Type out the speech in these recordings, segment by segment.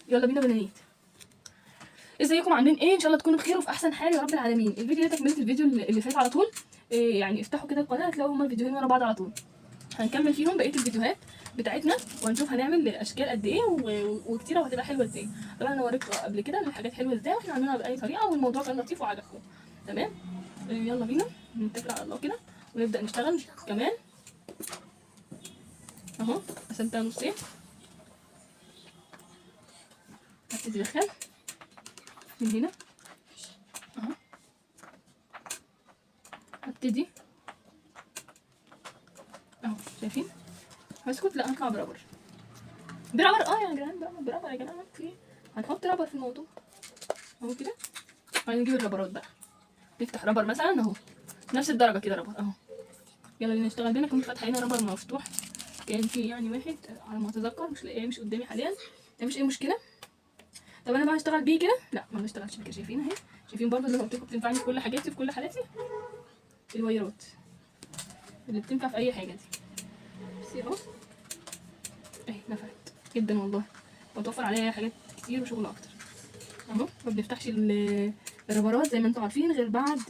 يلا بينا بنات، ازيكم عاملين ايه؟ ان شاء الله تكونوا بخير وفي احسن حال يا رب العالمين. الفيديو ده تكمله الفيديو اللي فات على طول. يعني افتحوا كده القناه هتلاقوا هما الفيديوهين ورا بعض على طول. هنكمل فيهم بقيه الفيديوهات بتاعتنا وهنشوف هنعمل اشكال قد ايه وكتيره وهتبقى حلوه ازاي. طبعا انا وريتكم قبل كده الحاجات حلوه ازاي واحنا عاملينها باي طريقه والموضوع كان لطيف وعجبكم. تمام. يلا بينا نتكل على الله كده ونبدا نشتغل كمان. اهو قسمتها نصين، هبتدي ادخل من هنا اهو، هبتدي اهو شايفين. هسكت لا هطلع برابر يا جدعان بقى، برابر يا جدعان. في هنحط رابر في الموضوع اهو كده. هنجيب الرابرات بقى، نفتح رابر مثلا اهو نفس الدرجه كده رابر اهو. يلا بينا نشتغل بينا. كنت فاتحه هنا رابر مفتوح، كان في يعني واحد على ما اتذكر، مش لاقيه، مش قدامي حاليا، ده مش اي مشكله. طب انا بقى هشتغل بيه كده؟ لا ما بشتغلش بيه كده. شايفين اهي، شايفين برضه اللي قلت لكم بتنفعني في كل حاجاتي في كل حالاتي، الوايرات اللي بتنفع في اي حاجه دي. بصي اهو اهي نفعت جدا والله، بتوفر عليا حاجات كتير وشغل اكتر اهو. ما بنفتحش الربرات زي ما انتم عارفين غير بعد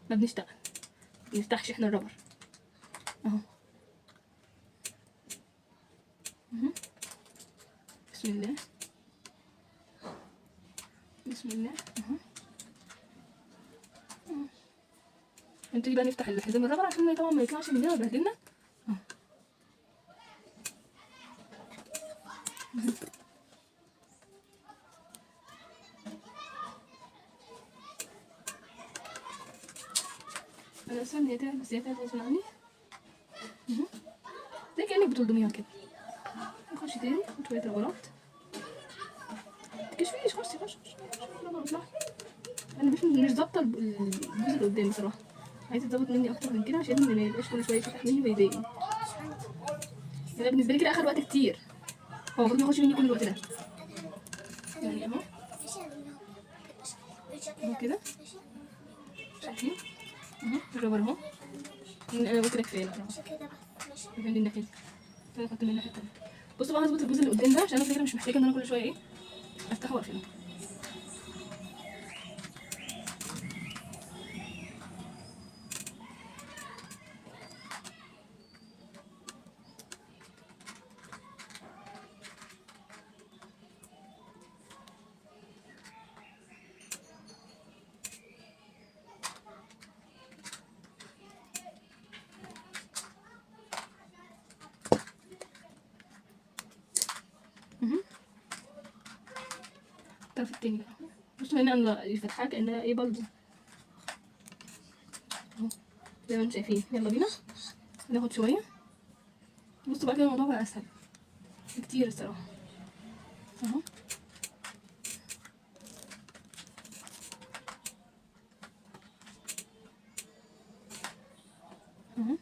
ما بنشتغل، ما بنفتحش احنا الربر اهو. بسم الله بسم الله اهو. نبتدي بقى نفتح الحزام الربر عشان طبعا ما يطلعش مننا ويبهدلنا اهو. انا اسفه ان هي تعبت، بس هي تعبت غصب عني زي كانك بتلضميها كده. نخش تاني نحط شويه ربرات، متكشفيش، خشي ربر اطلعي. انا مش ظابطه الجزء اللي قدام بصراحه، عايزه تظبط مني اكتر من كده عشان ما يبقاش كل شويه يفتح مني ويضايقني. ده بالنسبه لي كده اخد وقت كتير، هو المفروض ما ياخدش مني كل الوقت ده يعني اهو اهو كده. شايفين اهو الربر اهو. انا قلت لك كفايه لا من الناحيه دي، انا احط من الناحيه التانيه. بصوا بقى هظبط الجزء اللي قدام ده عشان انا فكره مش محتاجه ان انا كل شويه ايه افتحه واقفله. الطرف التاني بقى بصوا هنا انا الفتحه كانها ايه بلطو اهو زي ما انتم شايفين. يلا بينا ناخد شويه. بصوا بقى كده الموضوع بقى اسهل كتير الصراحه اهو. اهو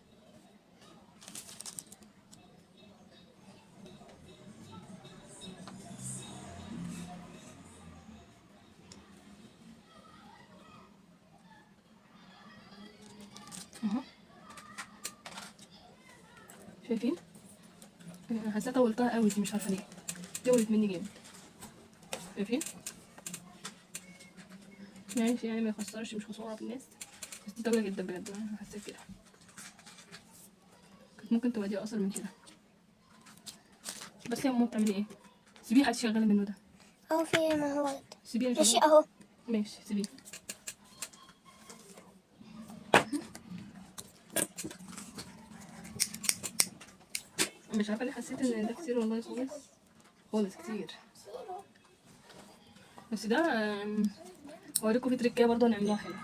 اهو شايفين. انا حاسه طولتها قوي دي، مش عارفه ليه طولت مني جامد. شايفين ماشي يعني ما يخسرش، مش خساره في الناس، بس دي طويله جدا بجد. انا حسيت كده كانت ممكن تبقى دي اقصر من كده. بس يا ماما بتعملي ايه؟ سيبيه حد يشغل منه ده اهو في ما هو سيبيه ماشي يشغل. اهو. ماشي سيبيه. مش عارفه ليه حسيت ان ده كتير والله خالص خالص كتير. بس ده هوريكم في تريكايه برضه هنعملوها حلوه.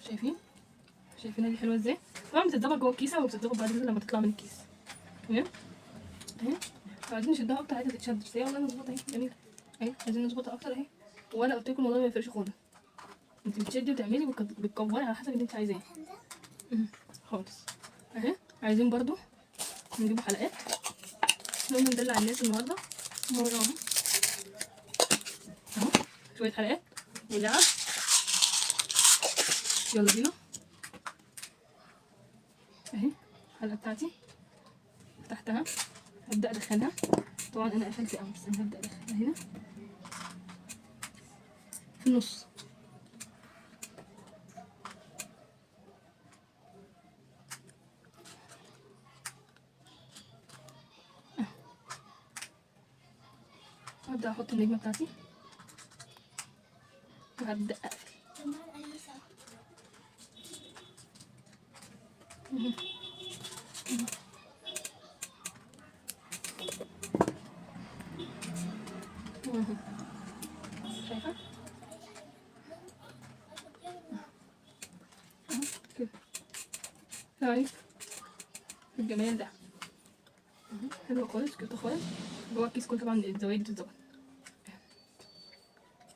شايفين شايفينها دي حلوه ازاي؟ طبعا بتتظبط جوه الكيسه وبتتظبط بعد كده لما تطلع من الكيس. تمام اهي. عايزين نشدها اكتر عايزه تتشد، بس هي والله مظبوطه اهي جميله اهي. عايزين نظبطها اكتر اهي. وانا قلت لكم والله ما يفرقش خالص، انت بتشدي وتعملي بتكوري على حسب اللي انت عايزاه خالص اهي. عايزين برضو نجيبوا حلقات، نقوم ندلع الناس النهارده مره اهو. اهو شويه حلقات ولعب. يلا بينا اهي الحلقه بتاعتي فتحتها هبدا ادخلها. طبعا انا قفلت قوي بس انا هبدا ادخلها هنا في النص. هبدا احط النجمه بتاعتي وهبدا اقفل. شايفه كده شايف الجمال ده حلو خالص كده خالص. جوه الكيس كله طبعا الزوايد بتتظبط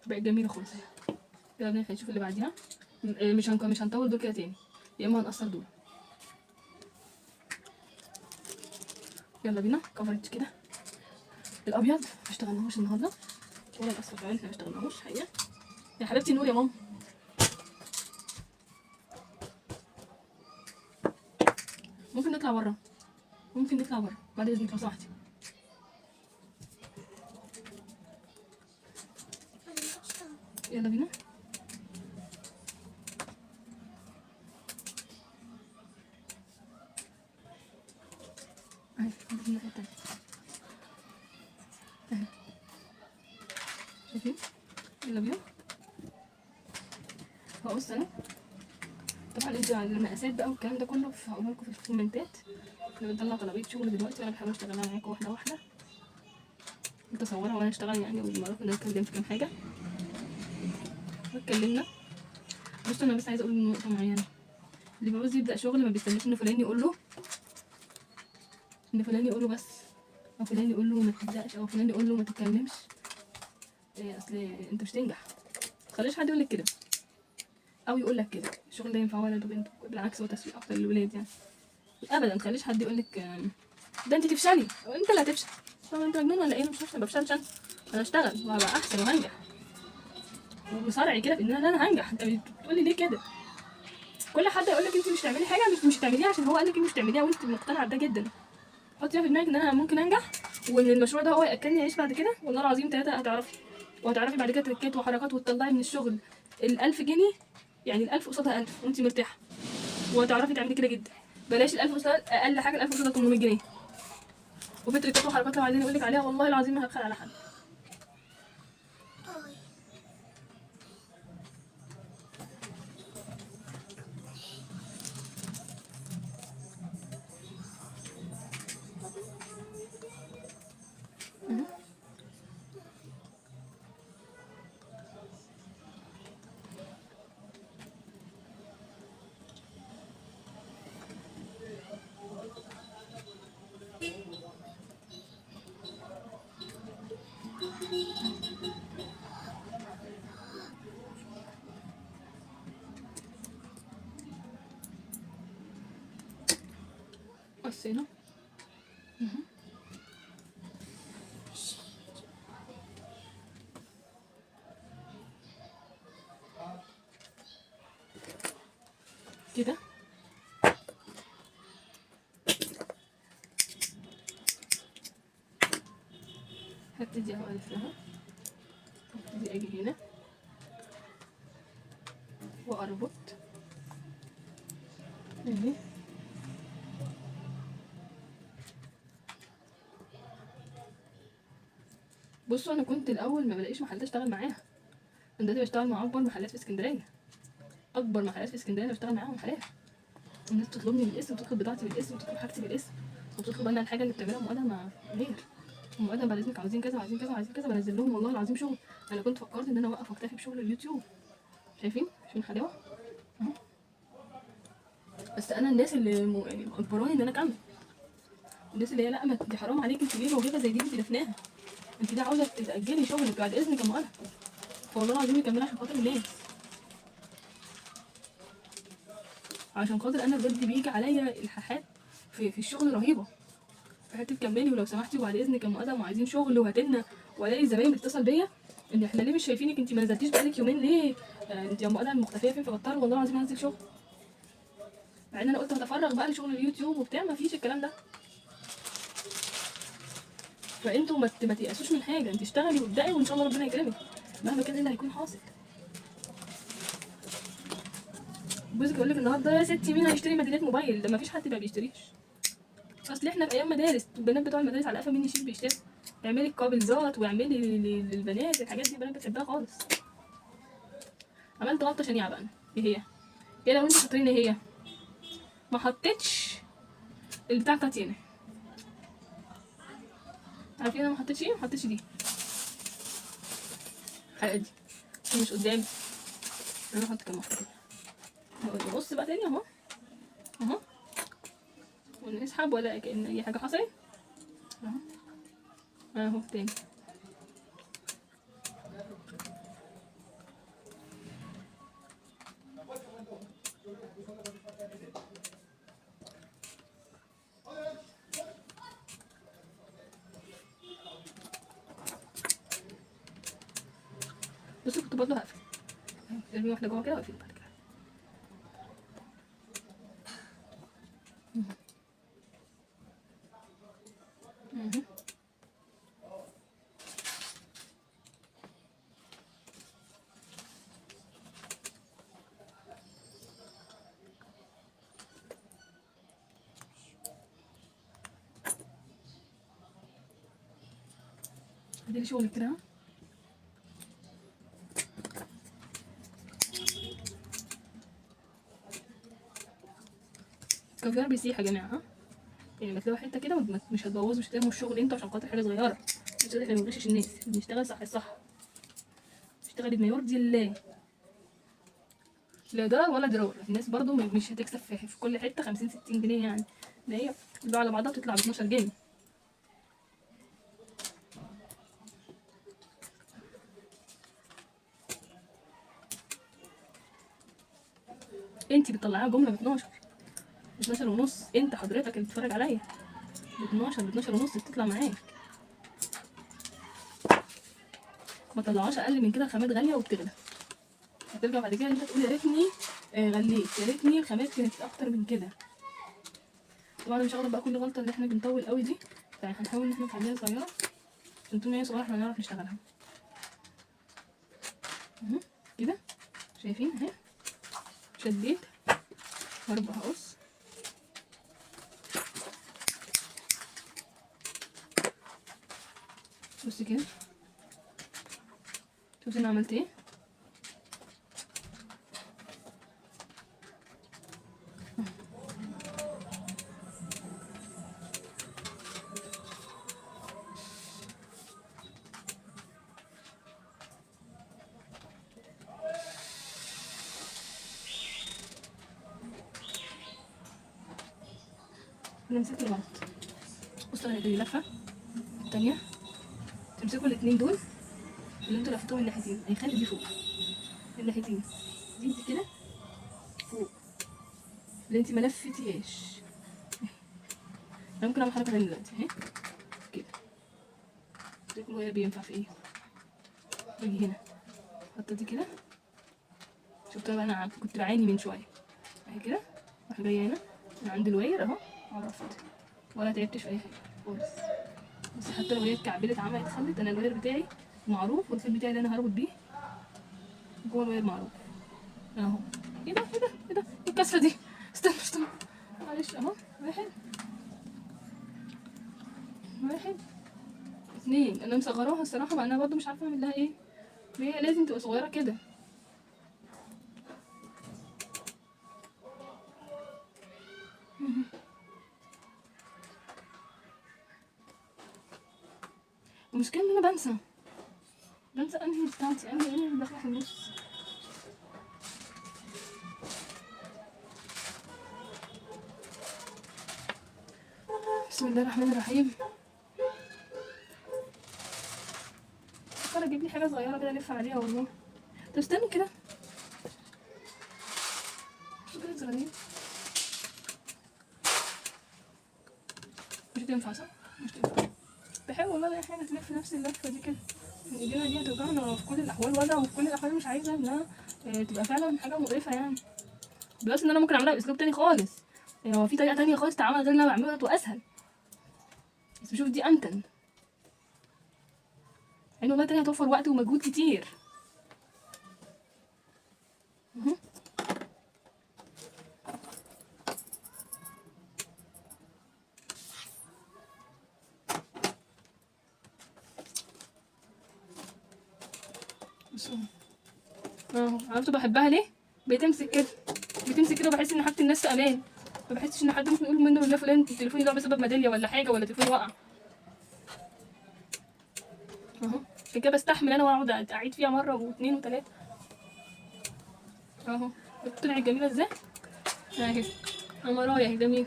بقت جميله خالص. يلا بينا نشوف اللي بعديها. مش هنطول دول كده تاني يا اما هنقصر دول. يلا بينا كفرت كده. الابيض ما اشتغلناهوش النهارده ولا الاصفر كمان ما اشتغلناهوش حقيقه. يا حبيبتي نور يا ماما. ممكن نطلع بره، ممكن نطلع بره بعد اذنك لو سمحتي. يلا بينا. اهي من الناحيه التانيه اهي شايفين الابيض. هقص انا طبعا انتوا المقاسات بقى والكلام ده كله هقولها لكم في الكومنتات. احنا بنطلع طلبيه شغل دلوقتي وانا بحاول اشتغلها معاكم واحده واحده متصوره وانا اشتغل يعني والمره كنا نتكلم في كام حاجه واتكلمنا. بصوا انا بس عايزه اقول نقطه معينه. اللي بيعوز يبدا شغل ما بيستناش ان فلان يقول له بس، او فلان يقول له ما تبداش، او فلان يقول له ما تتكلمش. اصل انت مش تنجح. متخليش حد يقول لك كده او يقول لك كده الشغل ده ينفع ولد وبنت. بالعكس هو تسويق اكتر للولاد يعني. ابدا متخليش حد يقول لك ده انت تفشلي او انت اللي هتفشل. طب انت مجنون ولا ايه؟ مش هفشل، ما بفشلش انا اشتغل وهبقى احسن وهنجح وبصارعي كده في ان انا هنجح. انت بتقولي ليه كده؟ كل حد يقول لك انت مش هتعملي حاجه مش هتعمليها عشان هو قال لك مش هتعمليها وانت مقتنعه بده جدا. حطي في دماغك ان انا ممكن انجح وان المشروع ده هو ياكلني عيش بعد كده. والله العظيم 3 هتعرفي وهتعرفي بعد كده تركات وحركات وتطلعي من الشغل ال1000 جنيه. يعني ال1000 قصادها 1000 وانت مرتاحه وهتعرفي تعملي كده جدا. بلاش ال1000 قصادها اقل حاجه ال1000 قصادها 800 جنيه. وفي تركات وحركات لو عايزين اقول لك عليها والله العظيم ما هبخل على حد. قصينا كده. هبتدي اهو الف لها، هبتدي اجي هنا واربط اهي. بصوا انا كنت الاول ما بلاقيش محلات اشتغل معاها. انا دلوقتي بشتغل مع اكبر محلات في اسكندريه. اكبر محلات في اسكندريه انا بشتغل معاهم حاليا. الناس بتطلبني بالاسم، بتطلب بضاعتي بالاسم، بتطلب حاجتي بالاسم، وبتطلب انا الحاجه اللي بتعملها مقدم غير مقدم. بعد اذنك عاوزين كذا وعايزين كذا وعايزين كذا، بنزل لهم والله العظيم شغل. انا كنت فكرت ان انا اوقف واكتفي بشغل اليوتيوب. شايفين الحلاوه اهو. بس انا الناس اللي يعني مجبراني ان انا اكمل. الناس اللي هي لا ما انت حرام عليك، انت ليه موهبه زي دي انت دفناها؟ انت ليه عاوزه تاجلي شغلك؟ بعد اذنك يا مؤنة والله العظيم مكمله عشان خاطر الناس. عشان خاطر انا بجد بيجي عليا الحاحات في الشغل رهيبه. فحته كملي ولو سمحتي وبعد اذنك يا مؤدم وعايزين شغل وهاتلنا. والاقي الزباين بتتصل بيا ان احنا ليه مش شايفينك؟ انت ما نزلتيش بقالك يومين ليه؟ انت يا مؤدم مختفيه فين؟ فبضطر والله العظيم انزل شغل. مع ان انا قلت هتفرغ بقى لشغل اليوتيوب وبتاع، ما فيش الكلام ده. فانتوا ما تيأسوش من حاجه، انت اشتغلي وابدأي وان شاء الله ربنا يكرمك مهما كان اللي هيكون حاصل. جوزك يقول لك النهارده يا ستي مين هيشتري ميداليات موبايل؟ ده ما فيش حد ما بيشتريش. اصل احنا في ايام مدارس، البنات بتوع المدارس على قفا مين يشيل بيشتري. اعملي القابلزات واعملي للبنات الحاجات دي، البنات بتحبها خالص. عملت غلطه شنيعه بقى. ايه هي؟ ايه لو انت فاكرين ايه هي؟ ما حطيتش البتاع كاتينا. عارفين انا ما حطيتش ايه؟ ما حطيتش دي الحلقه دي مش قدامي. انا هحط كام واحده كده. بص بقى تاني اهو اهو، ونسحب ولا كأن اي حاجه حصلت اهو اهو تاني. بص كنت برضه هقفل، ارمي واحده جوه كده واقفل بعد كده. اديلي شغل كده. الكافيار بيسيح يا جماعه، ها يعني بتلاقوا حته كده مش هتبوظوا، مش هترموا الشغل انتوا عشان خاطر حاجه صغيره. مش قادر احنا بنغشش الناس، بنشتغل صح الصح، بنشتغل بما يرضي الله، لا ضرر ولا ضرار. الناس برضو مش هتكسب في كل حته 50-60 جنيه يعني، ده هي كلها على بعضها بتطلع ب 12 جنيه. انتي بتطلعيها جمله ب 12 ونص، انت حضرتك اللي بتتفرج عليا ب 12 ونص بتطلع معاك. ما طلعوش اقل من كده، الخامات غاليه وبتغلى، هترجع بعد كده انت تقول يا ريتني غليت، يا ريتني الخامات كانت اكتر من كده. طبعا مش هاخد بقى كل غلطه اللي احنا بنطول قوي دي، فهنحاول ان احنا نخليها صغيره عشان طول ما هي صغيره احنا نعرف نشتغلها. كده شايفين اهي، شديت واربع هقص. بصي كده، شوفي انا عملت ايه. انا مسكت الغلط. بصوا انا دي لفه التانية، تمسكوا الاتنين دول اللي انتوا لفتوهم الناحيتين، هيخلي دي فوق الناحيتين، دي كده فوق اللي انتي ملفتيهاش. انا ممكن اعمل حركه تانية دلوقتي اهي كده، ده كله بينفع في ايه. باجي هنا حاطه دي كده، شفتوا بقى انا كنت بعاني من شويه اهي كده، راح جايه هنا من عند الواير اهو عرفت، ولا تعبتش في اي حاجه خالص. بس حتى لو هي اتكعبلت عملت خلت، انا الواير بتاعي معروف، والخيط بتاعي اللي انا هربط بيه جوه الواير معروف اهو. ايه ده ايه ده ايه ده ايه الكسره دي؟ استنى معلش اهو، واحد اتنين. انا مصغراها الصراحه بقى، انا برضو مش عارفه اعمل لها ايه، هي لازم تبقى صغيره كده. المشكله ان انا بنسى انهي بتاعتي، انهي اللي داخله في النص. بسم الله الرحمن الرحيم. فكر اجيب لي حاجه صغيره كده الف عليها والله. طب استنوا كده، شو كده صغيرين مش هتنفع صح؟ مش تنفع. بحاول والله الاقي حاجه تلف نفس اللفه دي كده. ايدينا دي هتوجعنا في كل الاحوال وجع، وفي كل الاحوال مش عايزه انها تبقى فعلا حاجه مقرفه يعني. بس ان انا ممكن اعملها باسلوب تاني خالص، يعني هو في طريقه تانية خالص تعمل غير اللي انا بعمله واسهل، بس بشوف دي انتن. يعني والله تاني هتوفر وقت ومجهود كتير. عرفتوا بحبها ليه؟ بتمسك كده وبحس ان حاجه الناس في امان، ما بحسش ان حد ممكن يقول منه لله فلان تليفوني ضاع بسبب ميداليه ولا حاجه، ولا تليفوني وقع. اهو عشان كده بستحمل انا واقعد اعيد فيها مره واثنين وثلاثه. اهو طلعت جميله ازاي اهي. قمرايه اهي جميله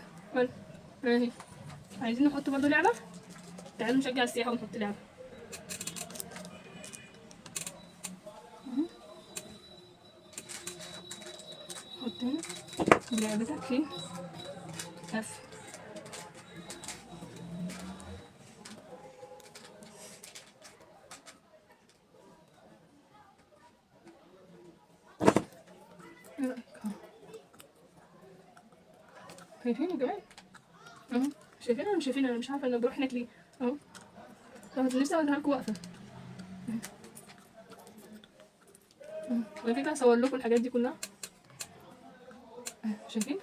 اهي. عايزين نحط برضو لعبه، تعالوا نشجع السياحه ونحط لعبه. حط هنا لعبتك فين؟ كف. ايه رايك؟ شايفين يا جماعه؟ اهو شايفين ولا مش شايفين؟ انا مش عارفه انا بروح هناك ليه. اهو طب لسه اوريها لكم واقفه. انا كده هصور لكم الحاجات دي كلها. شايفين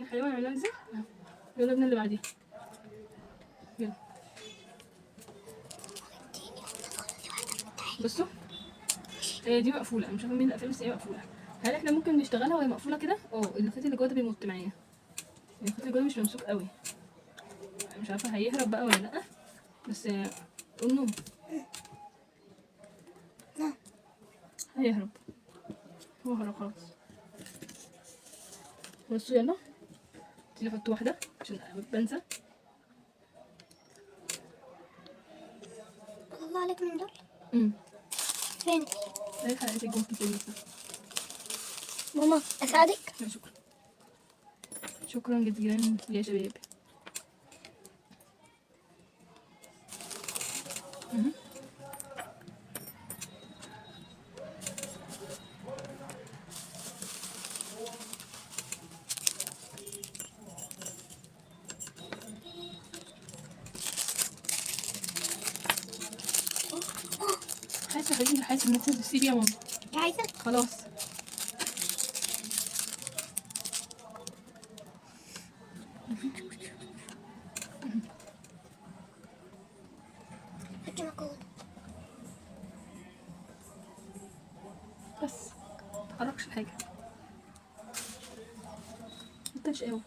الحلاوه اللي عملناها ازاي؟ يلا بينا اللي بعديها. يلا بصوا، هي دي مقفوله، مش عارفه مين اللي قافلها بس هي مقفوله. هل احنا ممكن نشتغلها وهي مقفوله كده؟ الخيط اللي جوه ده بيمط معايا، الخيط اللي جوه مش ممسوك قوي، مش عارفه هيهرب بقى ولا لا، بس قولوا هيهرب. هو هرب خلاص. بصوا يلا تيجي نحط واحده عشان بنسى. الله عليك من دول. فين؟ اي حلقتك جوه كتير لسه. ماما اساعدك؟ شكرا جزيلا يا شباب. حاسه يا حبيبي، حاسه المفروض تسيبي يا ماما. عايزه خلاص حطي مجهود. بس متحركش الحاجه، متنش قوي.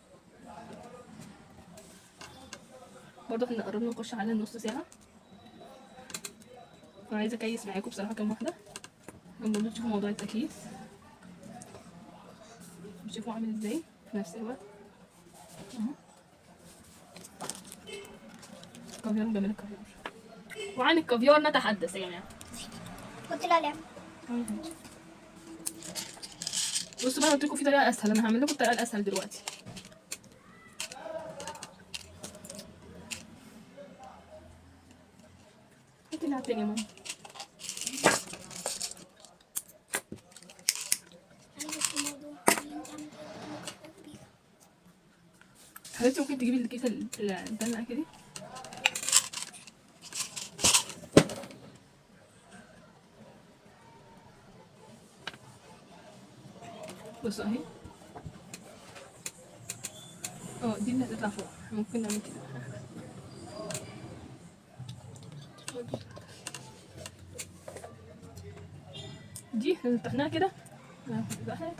برضه احنا قربنا نخش على النص ساعه، انا عايزه اكيس معاكم بصراحه كام واحده. برضه تشوفوا موضوع التكييس بتشوفوا عامل ازاي في نفس الوقت. كافيار جميل الكافيار، وعن الكافيار نتحدث يا جماعه. قلت لها لعبه. بصوا بقى، قلت لكم في طريقه اسهل، انا هعمل لكم الطريقه الاسهل دلوقتي. هاتي لعبة يا ماما. حبيبتي ممكن تجيبي الكيسه الدلع كده. بصوا اهي، دي اللي هتطلع فوق، ممكن نعمل كده. دي احنا فتحناها كده، احنا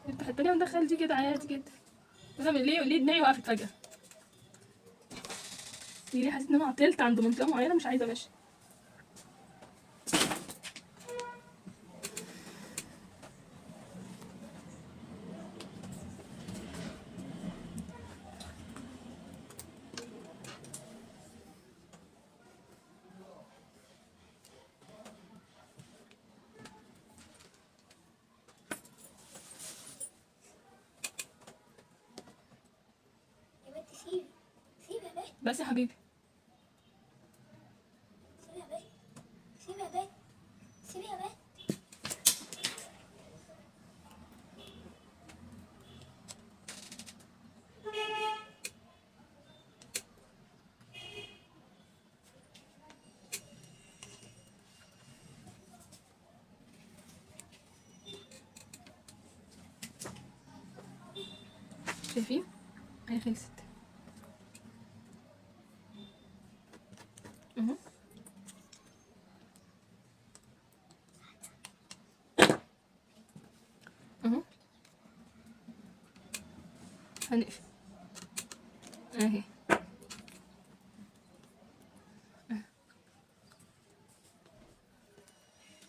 نفتح التانية وندخل دي كده عادي جدا. بس ليه دماغي وقفت فجأة؟ ليه حسيت ان انا عطلت عند منطقة معينة مش عايزة امشي. بس يا حبيبي سيبي يا بنت، سيبي يا بنت. شايفين؟ هي خلصت اهو. اهو هنقفل اهي.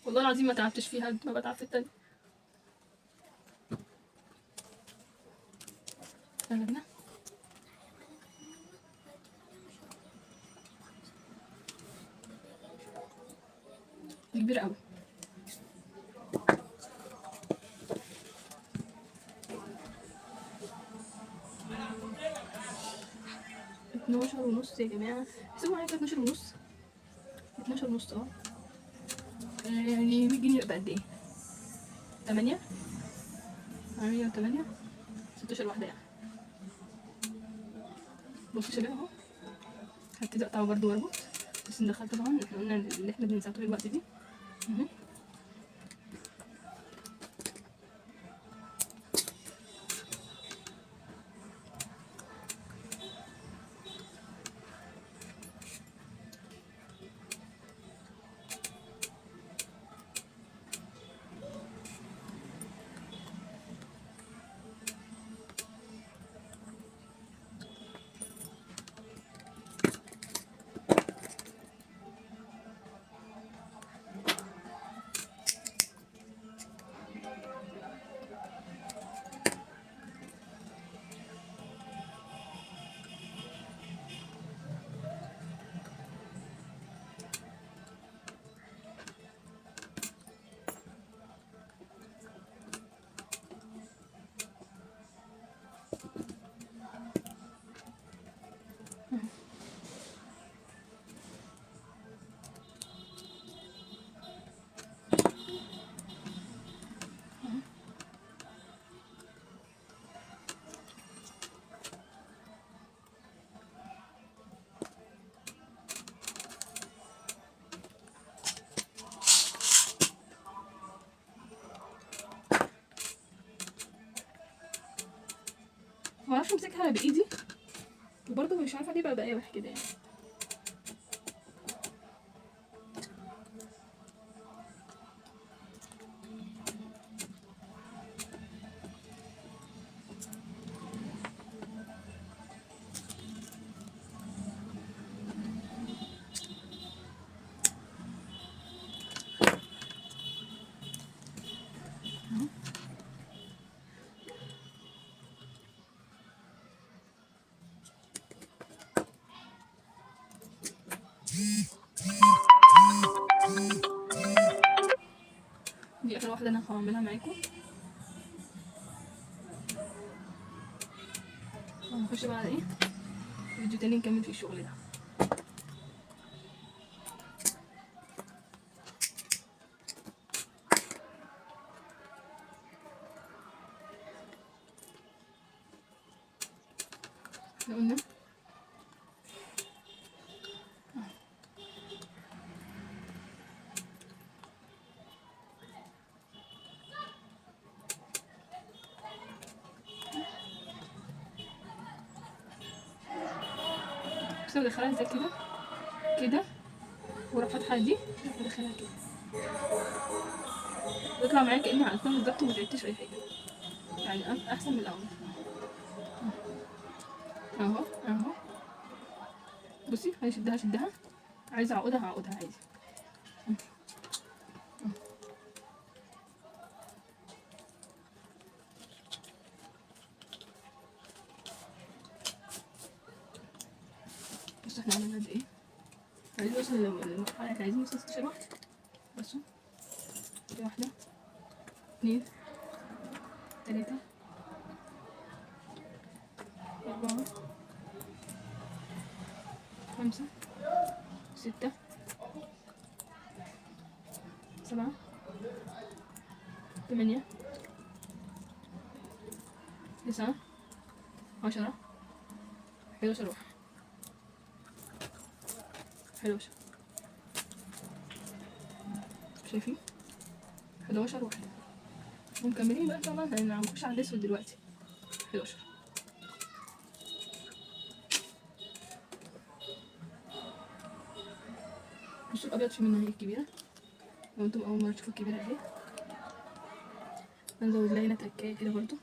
والله العظيم ما تعبتش فيها قد ما بتعب في التانية. يلا بينا. دي كبيرة قوي. اتناشر ونص يا جماعة، احسبوا معايا كده 12 ونص. 12 ونص اه، يعني 100 جنيه يبقى قد ايه؟ 8 108 16 واحدة يعني. بصوا يا شباب اهو، هبتدي اقطعه برضه واربط، بس ندخل طبعا احنا قلنا اللي احنا بننساه طول الوقت دي اهو. معرفش امسكها بايدي، وبرضه مش عارفه ليه بقى بقاوح كده يعني. دي اخر واحده انا هعملها معاكم، هنخش بقى على ايه، فيديو تاني نكمل فيه الشغل ده. احنا قلنا بس انا بدخلها زي كده كده، واروح فاتحه دي بدخلها كده، تطلع معايا كاني عملتها بالظبط وما تعبتش اي حاجه، يعني احسن من الاول. اهو اهو بصي، هشدها عايزه اعقدها عادي. بصوا احنا عملنا قد ايه، عايزين نوصل للمرحله اللي عايزين نوصل 16 واحده. بصوا دي واحده 2 3 4 5 6 7 8 9 10 11 واحد 11. شايفين 11 واحد، ومكملين بقى ان شاء الله، هنخش على الاسود دلوقتي. 11 بصوا الابيض في منها هي الكبيره، لو انتم اول مره تشوفوا الكبيره اهي. هنزود لها تكايه كده برضو.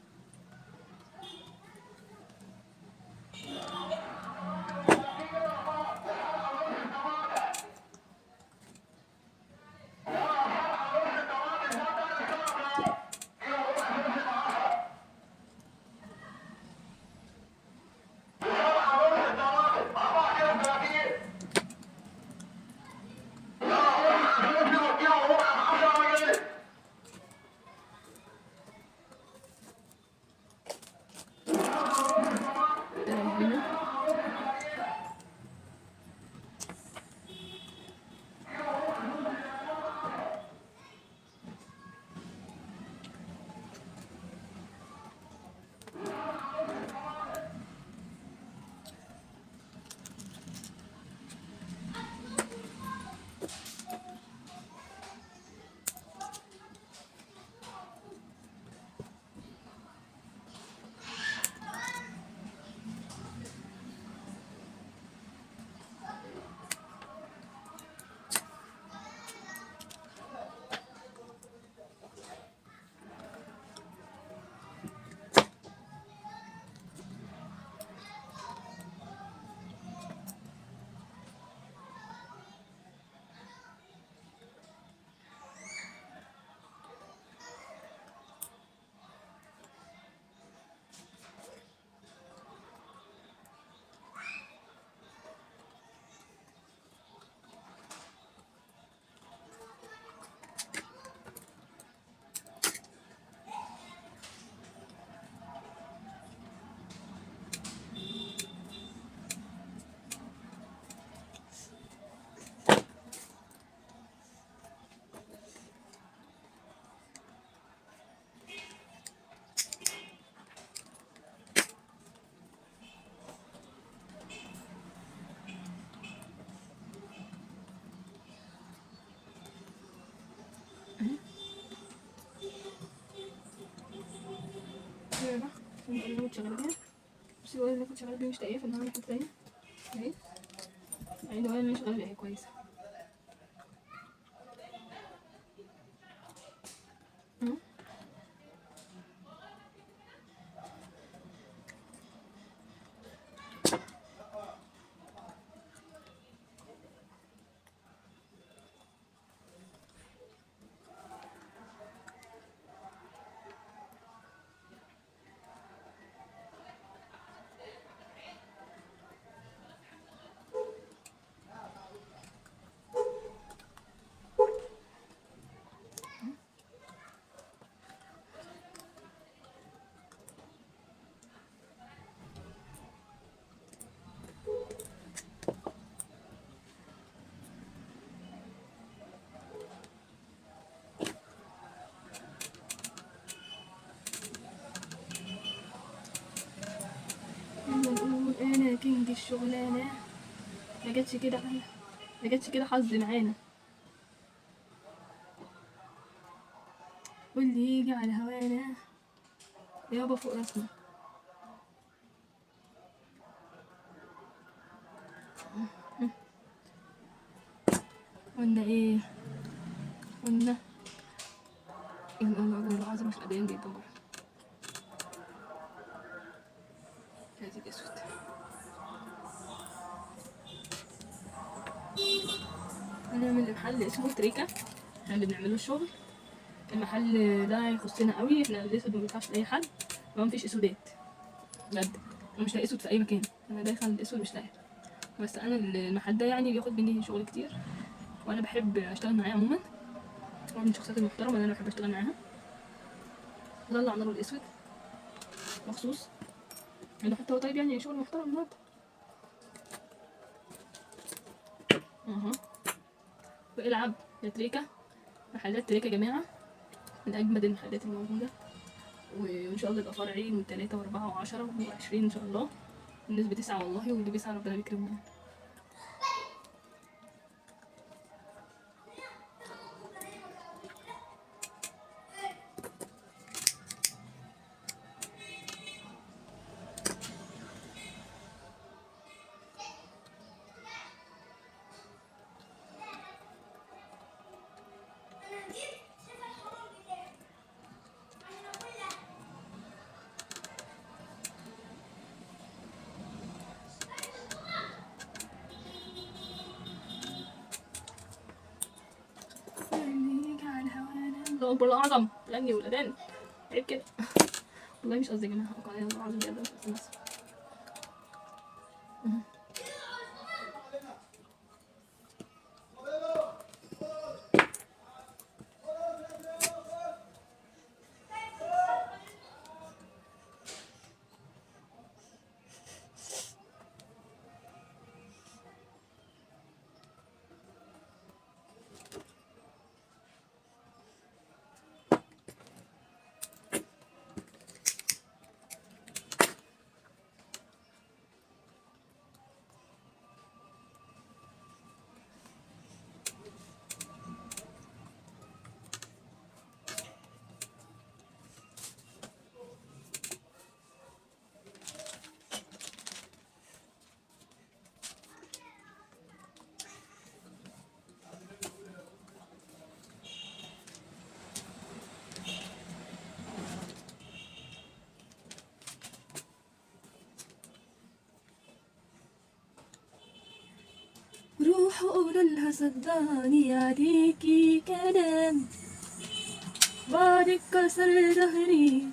هنا كده بقى اللي كنت شغاله بيها. بصي الورقه اللي كنت شغاله بيها مش لاقيه، فانا هعمل حته تانيه اهي. يعني الورقه اللي انا شغاله بيها هي كويسه. نقول انا كينج الشغلانه. ما جاتش كده، ما جاتش كده حظ معانا. واللي يجي على هوانا يابا فوق راسنا. قلنا ايه؟ قلنا ان الله العظيم مش قادرين جدا برضه. هذه الاسود هنعمل محل اسمه تريكا، احنا اللي بنعمله الشغل. المحل ده يخصنا قوي، احنا الاسود ما بينفعش لاي حد، ما فيش اسودات بجد. انا مش لاقي اسود في اي مكان، انا داخل الاسود مش لاقي. بس انا المحل ده يعني بياخد مني شغل كتير، وانا بحب اشتغل معاه عموما. هو من الشخصيات المحترمه اللي انا بحب اشتغل معاها. بطلع ناره الاسود مخصوص يعني، حتى هو طيب يعني شغل محترم النهارده. اها والعب يا تريكا. محلات تريكا يا جماعه من اجمد المحلات الموجوده، وان شاء الله يبقى فرعين و3 و4 و10 و20 ان شاء الله. الناس بتسعى والله، واللي بيسعى ربنا بيكرمه. الله اكبر، الله اعظم. غني والاذان عيب كده. والله مش قصدي يا جماعه، الله العظيم بجد بس. روح قولولها صدقني عليكي كلام، بعدك كسر ظهري،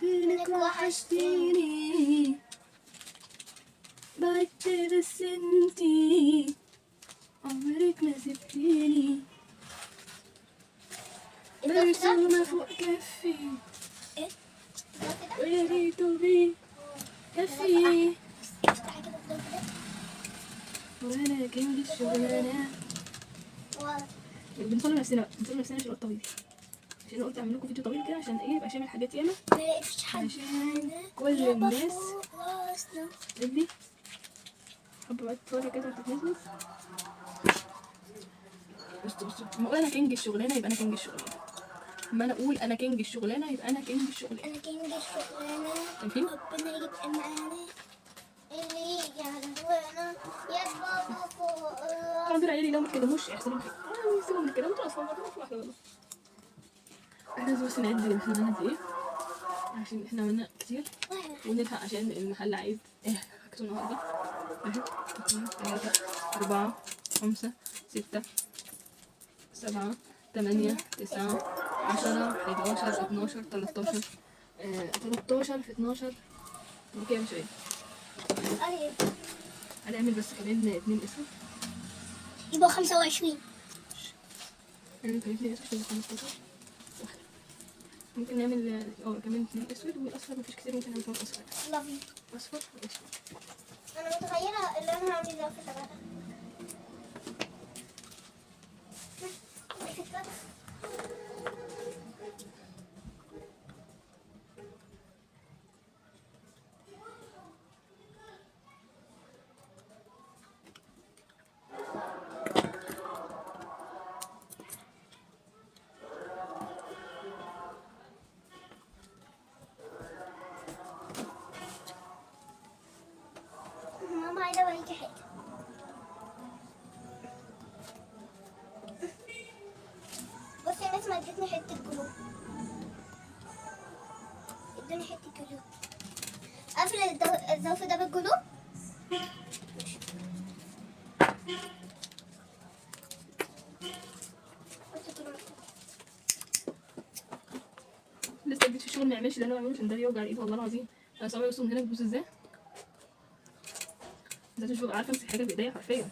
فينك وحشتيني، بعدت بس انتي عمرك ما سبتيني، مرسومة فوق كفي ايه ويا ريته بيه كفي، افتحي كده افضل كده. وانا كنج الشغلانة. بنصلي نفسنا بقى، بنصلي نفسنا عشان الوقت طويل، عشان قلت اعمل لكم فيديو طويل كده عشان ايه يبقى شامل حاجات ياما، ما لقيتش حد عشان كل الناس راسنا. اللي حابة بقى تتفرج كده وتتنزل. بصوا لما اقول انا كينج الشغلانة يبقى انا كينج الشغلانة، لما انا اقول انا كينج الشغلانة يبقى انا كينج الشغلانة. انا كينج الشغلانة، شايفين؟ ربنا يبقى معانا، اللي يجي على هوانا يا بابا فوق. طبعا دول عيالي لو ما اتكلموش يحصل لهم حاجة، يسيبهم من الكلام انتوا اصلا ما تعرفوش واحدة والله. احنا لازم بس نعد احنا عملنا ايه عشان احنا عملنا كتير ونلحق عشان المحل عايز ايه حاجته النهارده. 1 2 3 4 5 6 7 8 9 10 11 12 13 13 في 12 كام شوية. قريب هنعمل بس كمان 2 اسود. يبقى 25. هنعمل كمان 2 اسود 15 واحدة. ممكن نعمل كمان 2 اسود والاصفر مفيش كتير، ممكن نعمل كمان اصفر. لافي اصفر واسود. انا متخيلة اللي انا هعمل ده في شبابها. ماما عايزة اوريكي حاجة. بصي يا ناس، ما ادتني حتة جلو، ادوني حتة جلو. قافل الظرف ده بالجلو. لسه جيت في الشغل ما يعملش اللي انا بعمله عشان ده بيوجع الايد والله العظيم. انا صوابعي بصوا من هنا بتبوظ ازاي، ذات مش ببقى عارفه امسك حاجه بايديا حرفيا.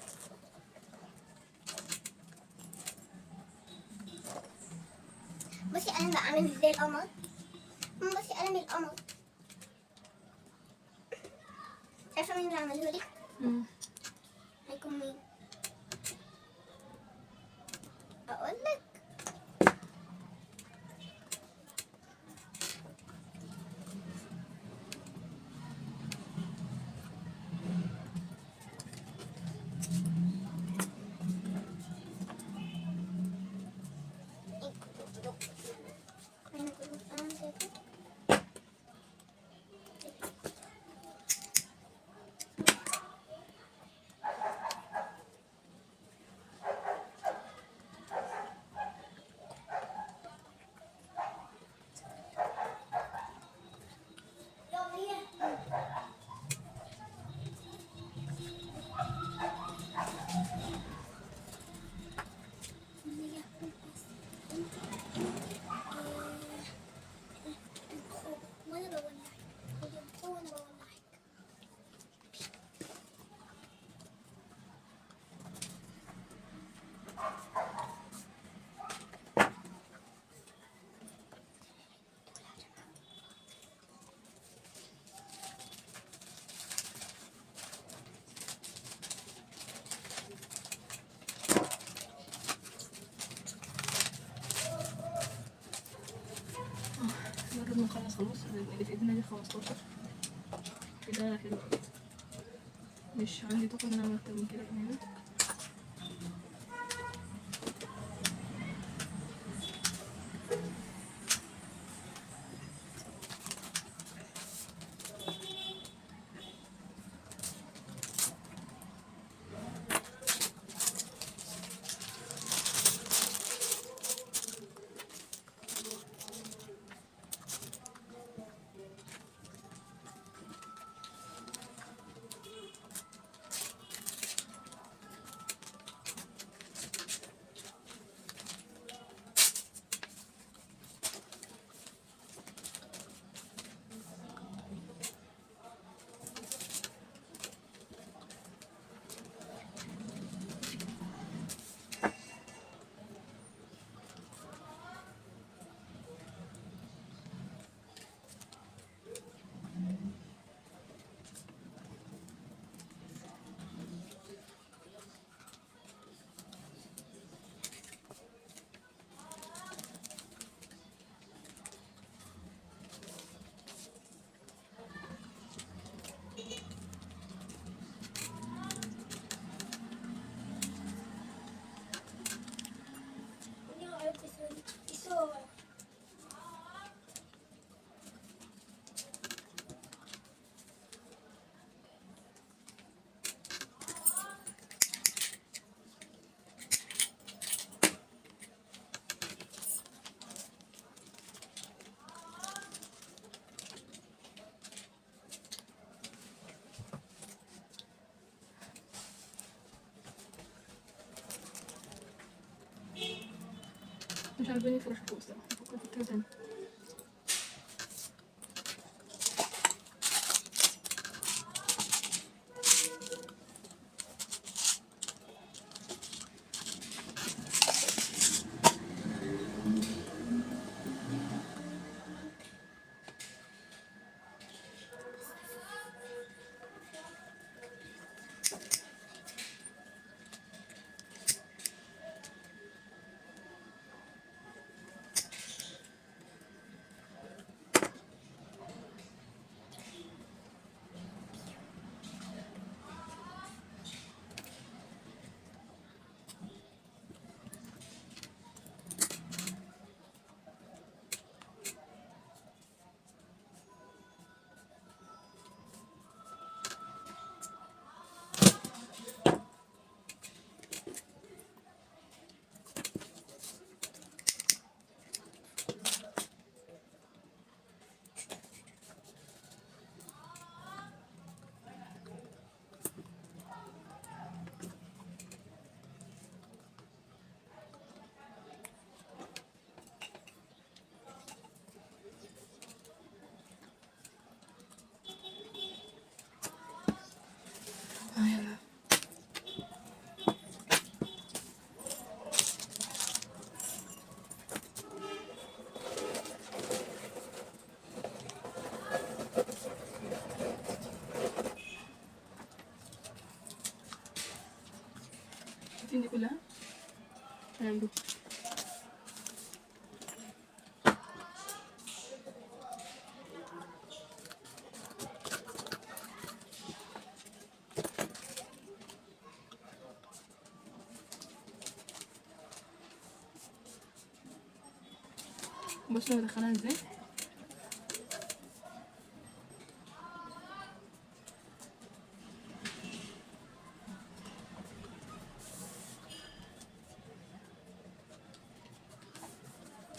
بصي انا بعمل زي القمر. بصي قلم القمر. عارفة مين اللي عمله لي؟ هيكون مين؟ اقول لك. خاطر كده حلو أوي. مش عندي طاقة ان انا اعمل اكتر من كده كمان. مش عاجباني الفراشة فوق الصراحة، بفكر في كده تاني. يلا شايفين دي كلها هنعمله. بصوا انا بدخلها ازاي.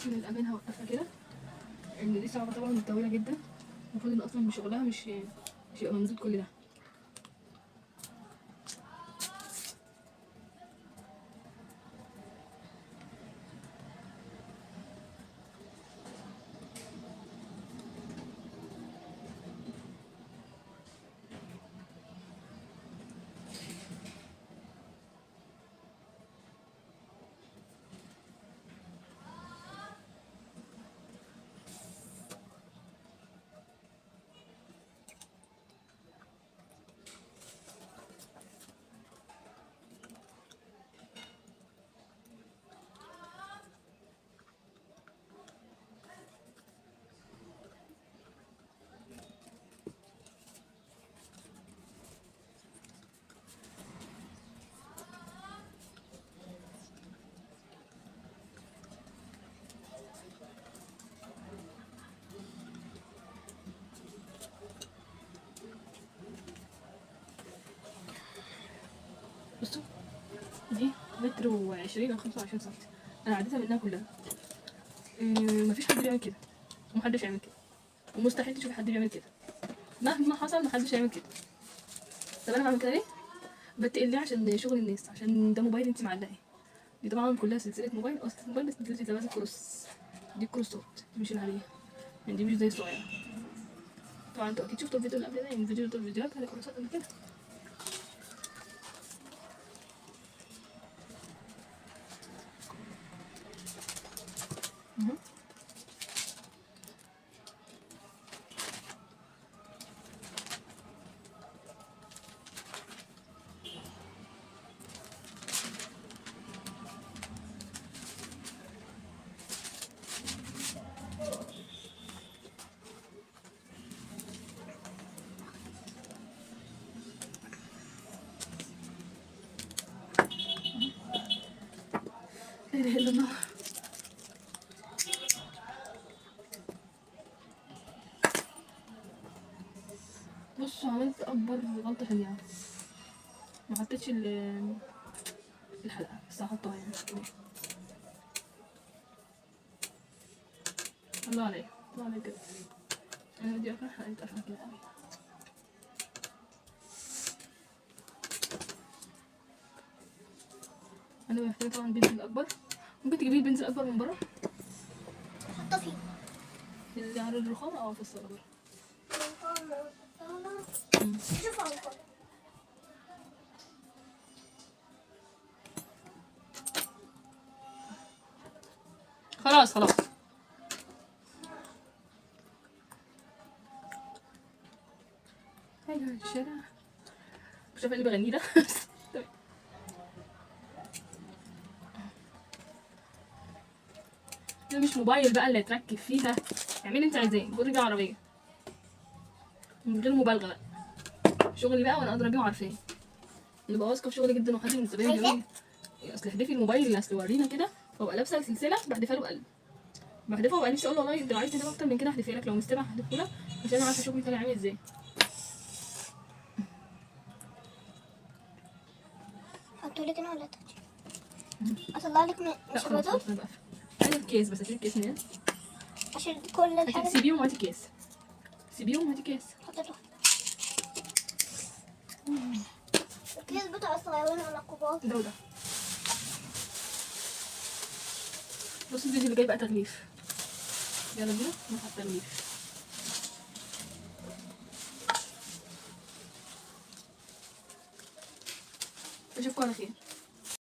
للأمانة هوقفها كده لأن دي صعبة طبعا وطويلة جدا. المفروض ان اصلا شغلها مش يبقى ممدود كل ده. بصوا دي متر و20 او 25 سم، انا عديتها منها كلها. مفيش حد بيعمل كده، ومحدش يعمل كده، ومستحيل تشوف حد بيعمل كده، مهما حصل محدش هيعمل كده. طب انا بعمل كده ليه؟ بتقلي عشان شغل الناس، عشان ده موبايل انت معلقاه. دي طبعا كلها سلسله موبايل، اصلا موبايل بس دلوقتي زي كروس. دي الكروسات مش العاديه، يعني دي مش زي الصغيره. طبعا انتوا اكيد شفتوا الفيديو اللي قبل ده، يعني الفيديوهات بتاعت الكروسات قبل كده. مهم. لا اله الا الله. بصوا عملت اكبر غلطه في اليوم، ما حطيتش الحلقه، بس هحطها يعني كده. الله عليا، الله عليا كده. انا بدي اكل حلقه افهم كده قوي. انا محتاجه طبعا بنزل اكبر. ممكن تجيبي البنزل اكبر من بره حطه فيه. اللي على الرخامه او في الصاله بره. شوف عنكم. خلاص خلاص. ايوه الشارع مش عارفه اللي بغنيه ده. تمام. ده مش موبايل بقى اللي تركب فيها، اعملي انت عايزاه، برجع عربيه من غير مبالغه بقى. شغلي بقى وانا ادرى بيه وعارفاه، اللي بقى واثقه في شغلي جدا، وحد من الزباين بيقول لي اصل احذفي الموبايل، اصل ورينا كده، وابقى لابسه السلسله بحذفها له بقلب، بحذفها وبقى نفسي اقول له والله انت لو عايز تحذف اكتر من كده احذفها لك، لو مستمع هحذفه لك، عشان انا عارفه شغلي طالع عامل ازاي. حطولك هنا ولا تحت؟ اطلع لك من لا خلاص الشباتات خلاص انا بقفل. عايزه الكيس، بس اشيل الكيس منين؟ عشان كل الحاجات سيبيهم وهاتي كيس، سيبيهم وهاتي كيس. حطيته. الكيس بتاع الصغيرين ولا الكبار؟ ده وده. بص الفيديو اللي جاي بقى تغليف، يلا بينا نروح على التغليف. اشوفكم على خير.